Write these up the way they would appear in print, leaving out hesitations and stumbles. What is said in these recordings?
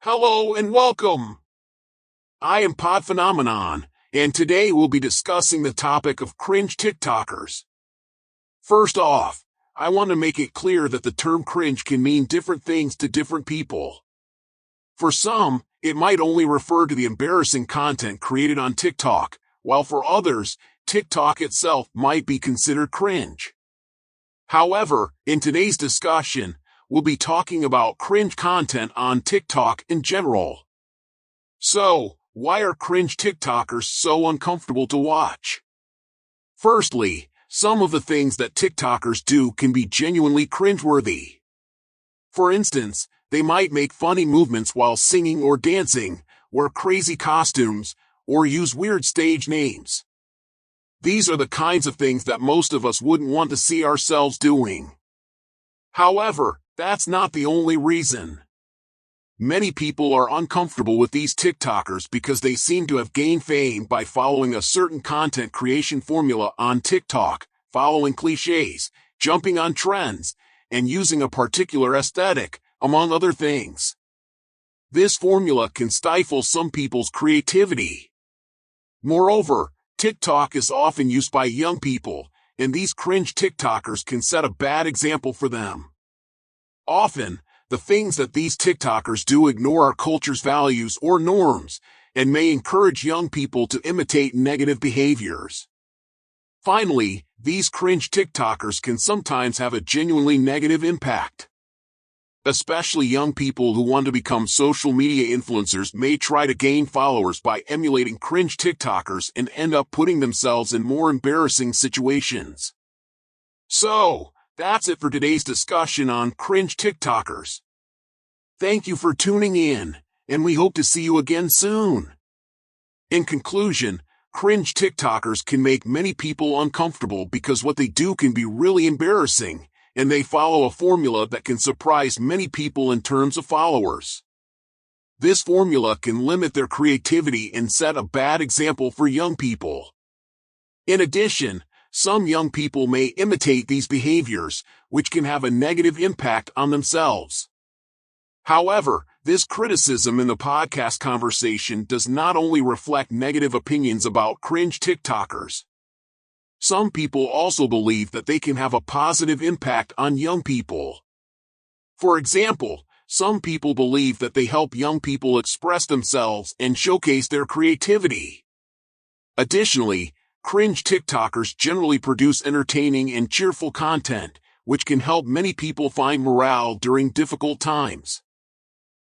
Hello and welcome. I am Pod Phenomenon, and today we'll be discussing the topic of cringe TikTokers. First off, I want to make it clear that the term cringe can mean different things to different people. For some, it might only refer to the embarrassing content created on TikTok, while for others, TikTok itself might be considered cringe. However, in today's discussion, we'll be talking about cringe content on TikTok in general. So, why are cringe TikTokers so uncomfortable to watch? Firstly, some of the things that TikTokers do can be genuinely cringeworthy. For instance, they might make funny movements while singing or dancing, wear crazy costumes, or use weird stage names. These are the kinds of things that most of us wouldn't want to see ourselves doing. However, that's not the only reason. Many people are uncomfortable with these TikTokers because they seem to have gained fame by following a certain content creation formula on TikTok, following cliches, jumping on trends, and using a particular aesthetic, among other things. This formula can stifle some people's creativity. Moreover, TikTok is often used by young people, and these cringe TikTokers can set a bad example for them. Often, the things that these TikTokers do ignore our culture's values or norms, and may encourage young people to imitate negative behaviors. Finally, these cringe TikTokers can sometimes have a genuinely negative impact. Especially young people who want to become social media influencers may try to gain followers by emulating cringe TikTokers and end up putting themselves in more embarrassing situations. So, that's it for today's discussion on cringe TikTokers. Thank you for tuning in, and we hope to see you again soon. In conclusion, cringe TikTokers can make many people uncomfortable because what they do can be really embarrassing, and they follow a formula that can surprise many people in terms of followers. This formula can limit their creativity and set a bad example for young people. In addition, some young people may imitate these behaviors, which can have a negative impact on themselves. However, this criticism in the podcast conversation does not only reflect negative opinions about cringe TikTokers. Some people also believe that they can have a positive impact on young people. For example, some people believe that they help young people express themselves and showcase their creativity. Additionally, cringe TikTokers generally produce entertaining and cheerful content, which can help many people find morale during difficult times.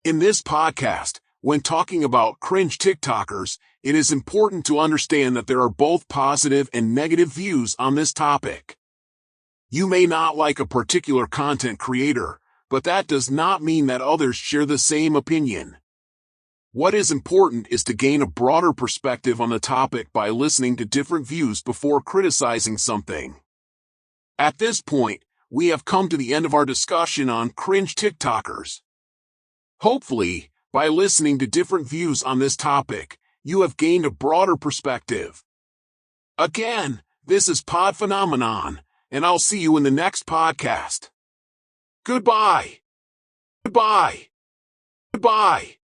In this podcast, when talking about cringe TikTokers, it is important to understand that there are both positive and negative views on this topic. You may not like a particular content creator, but that does not mean that others share the same opinion. What is important is to gain a broader perspective on the topic by listening to different views before criticizing something. At this point, we have come to the end of our discussion on cringe TikTokers. Hopefully, by listening to different views on this topic, you have gained a broader perspective. Again, this is Pod Phenomenon, and I'll see you in the next podcast. Goodbye. Goodbye. Goodbye.